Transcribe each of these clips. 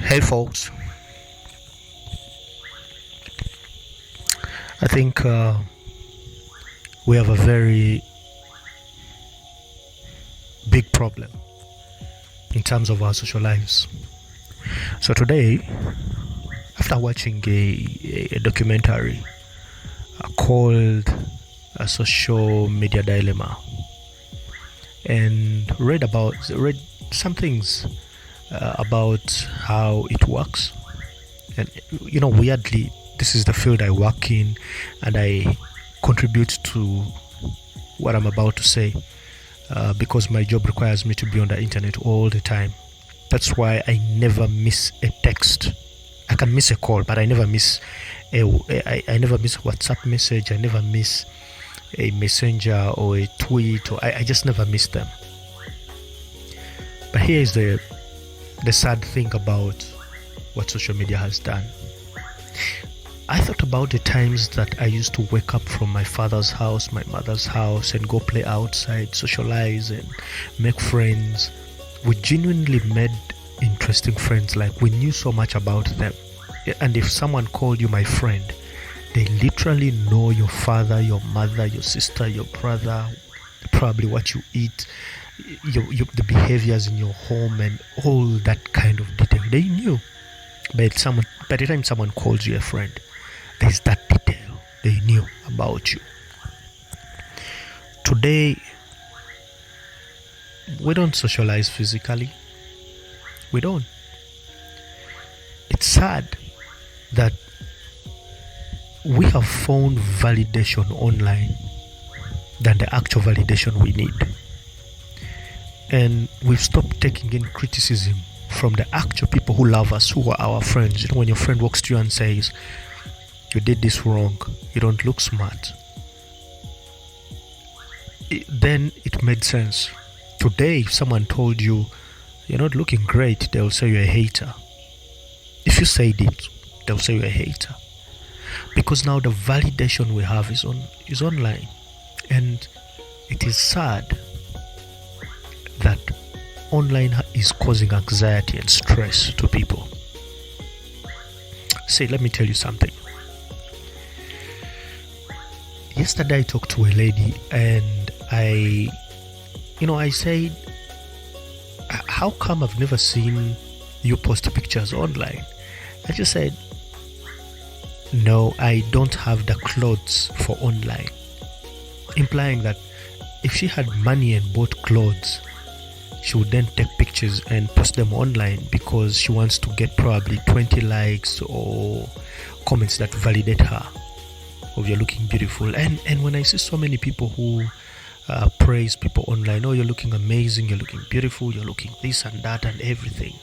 Hey folks, I think we have a very big problem in terms of our social lives. So today, after watching a documentary called A Social Media Dilemma and read some things about how it works, and weirdly, this is the field I work in, and I contribute to what I'm about to say because my job requires me to be on the internet all the time. That's why I never miss a text. I can miss a call, but I never miss I never miss a WhatsApp message. I never miss a messenger or a tweet, or I just never miss them. But here is the sad thing about what social media has done. I thought about the times that I used to wake up from my father's house, my mother's house, and go play outside, socialize, and make friends. We genuinely made interesting friends, like we knew so much about them. And if someone called you my friend, they literally know your father, your mother, your sister, your brother, probably what you eat, the behaviors in your home, and all that kind of detail. They knew. But by the time someone calls you a friend, there's that detail they knew about you. Today, we don't socialize physically. We don't. It's sad that we have found validation online than the actual validation we need. And we've stopped taking in criticism from the actual people who love us, who are our friends. When your friend walks to you and says, "You did this wrong, you don't look smart," then it made sense. Today, if someone told you, "You're not looking great," they'll say you're a hater. If you said it, they'll say you're a hater. Because now the validation we have is online. And it is sad that online is causing anxiety and stress to people. See, let me tell you something. Yesterday I talked to a lady, and I said, "How come I've never seen you post pictures online?" And she said, "No, I don't have the clothes for online." Implying that if she had money and bought clothes, she would then take pictures and post them online because she wants to get probably 20 likes or comments that validate her of "you're looking beautiful." And when I see so many people who praise people online, "Oh, you're looking amazing, you're looking beautiful, you're looking this and that and everything,"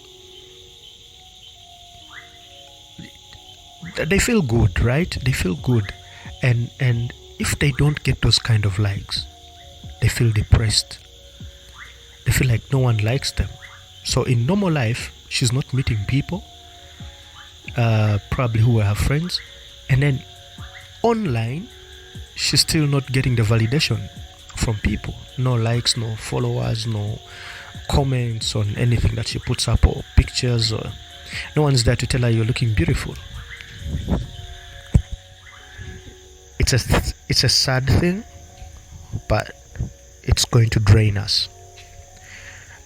they feel good, right? They feel good. And if they don't get those kind of likes, they feel depressed. They feel like no one likes them. So in normal life, she's not meeting people, probably who are her friends. And then online, she's still not getting the validation from people. No likes, no followers, no comments on anything that she puts up, or pictures, or no one's there to tell her "you're looking beautiful." It's a sad thing, but it's going to drain us.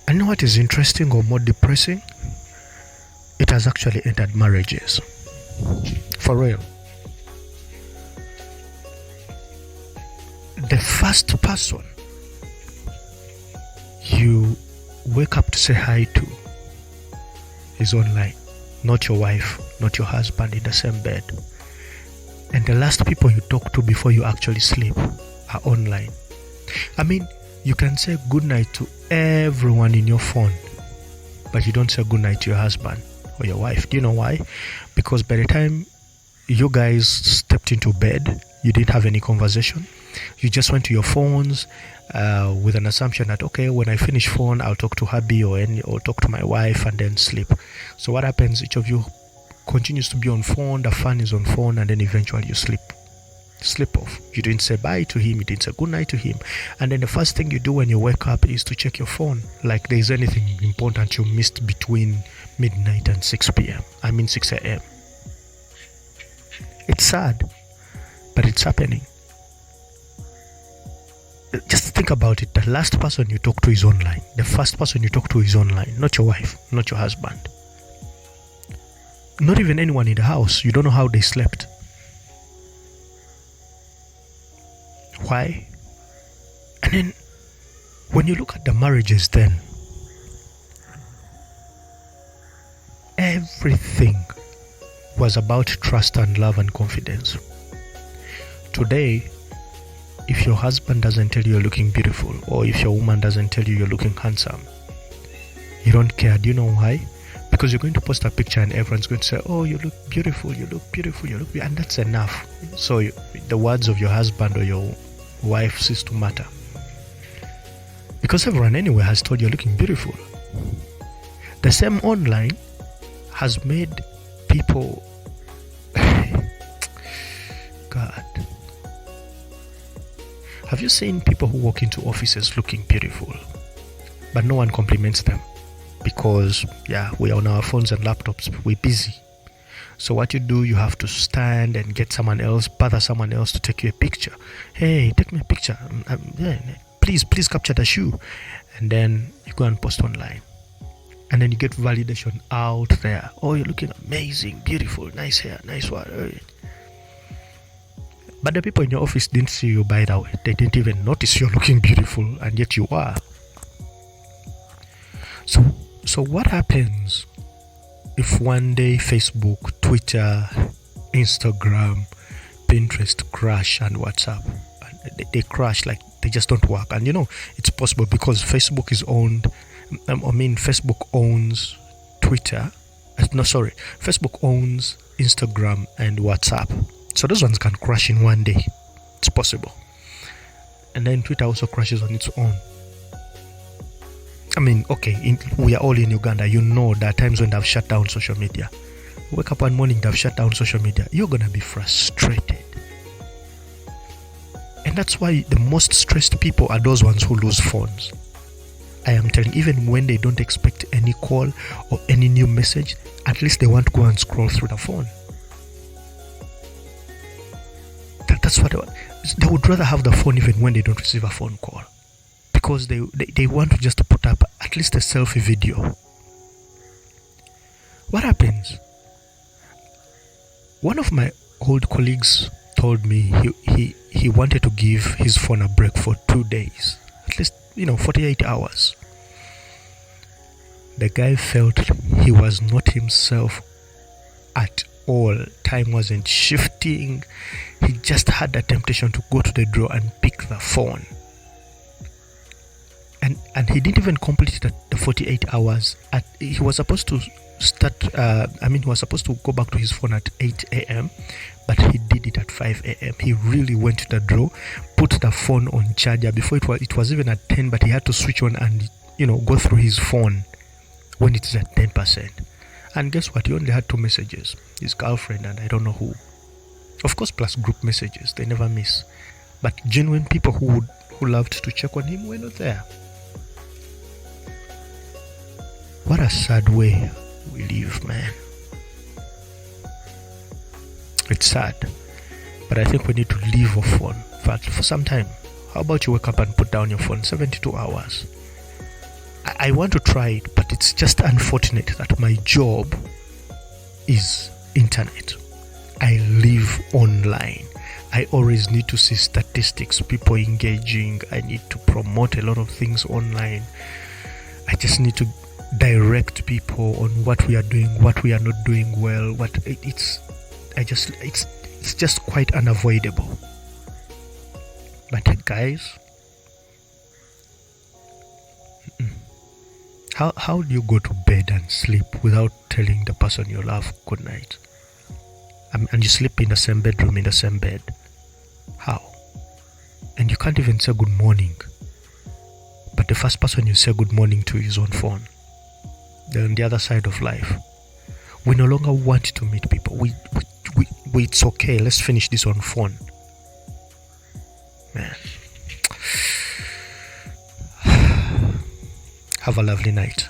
And you know what is interesting or more depressing? It has actually entered marriages. For real. The first person you wake up to say hi to is online. Not your wife, not your husband in the same bed. And the last people you talk to before you actually sleep are online. I mean, you can say goodnight to everyone in your phone, but you don't say goodnight to your husband or your wife. Do you know why? Because by the time you guys stepped into bed, you didn't have any conversation. You just went to your phones with an assumption that, okay, when I finish phone, I'll talk to hubby or talk to my wife and then sleep. So what happens? Each of you continues to be on phone, the fun is on phone, and then eventually you sleep. Slip off. You didn't say bye to him, you didn't say good night to him. And then the first thing you do when you wake up is to check your phone, like there's anything important you missed between midnight and 6 p.m. 6 a.m. It's sad, but it's happening. Just think about it. The last person you talk to is online. The first person you talk to is online. Not your wife, not your husband. Not even anyone in the house. You don't know how they slept. Why? And then when you look at the marriages then, everything was about trust and love and confidence. Today, if your husband doesn't tell you you're looking beautiful, or if your woman doesn't tell you you're looking handsome, you don't care. Do you know why? Because you're going to post a picture and everyone's going to say, oh, you look beautiful, you look beautiful, you look beautiful, and that's enough. So the words of your husband or your wife cease to matter. Because everyone anywhere has told you you're looking beautiful. The same online has made people God. Have you seen people who walk into offices looking beautiful, but no one compliments them? Because, we're on our phones and laptops, we're busy. So what you do, you have to stand and get someone else to take you a picture. Hey, take me a picture. Please capture the shoe. And then you go and post online. And then you get validation out there. Oh, you're looking amazing, beautiful, nice hair, nice one. But the people in your office didn't see you, by the way. They didn't even notice you're looking beautiful, and yet you are. So what happens if one day Facebook, Twitter, Instagram, Pinterest crash, and WhatsApp? They crash, like they just don't work. And it's possible because Facebook is owned. Facebook owns Twitter. Facebook owns Instagram and WhatsApp. So those ones can crash in one day. It's possible. And then Twitter also crashes on its own. We are all in Uganda. There are times when they've shut down social media. Wake up one morning, they've shut down social media. You're going to be frustrated. And that's why the most stressed people are those ones who lose phones. I am telling you, even when they don't expect any call or any new message, at least they want to go and scroll through the phone. That's what they would rather have the phone even when they don't receive a phone call, because they want to just put up at least a selfie video. What happens? One of my old colleagues told me he wanted to give his phone a break for 2 days, at least 48 hours. The guy felt he was not himself at all. Time wasn't shifting. He just had the temptation to go to the drawer and pick the phone. And he didn't even complete the 48 hours. He was supposed to start, he was supposed to go back to his phone at 8 a.m., but he did it at 5 a.m. He really went to the drawer, put the phone on charger. Before it was even at 10, but he had to switch on and, go through his phone when it is at 10%. And guess what? He only had 2 messages. His girlfriend and I don't know who. Of course, plus group messages. They never miss. But genuine people who loved to check on him were not there. What a sad way we live, man. It's sad. But I think we need to leave our phone for some time. How about you wake up and put down your phone 72 hours? I want to try it, but it's just unfortunate that my job is internet. I live online. I always need to see statistics, people engaging. I need to promote a lot of things online. I just need to direct people on what we are doing, what we are not doing well. It's just quite unavoidable. But guys, how do you go to bed and sleep without telling the person you love good night? And you sleep in the same bedroom, in the same bed. How? And you can't even say good morning. But the first person you say good morning to is on phone. They're on the other side of life. We no longer want to meet people. It's okay. Let's finish this on phone. man. Have a lovely night.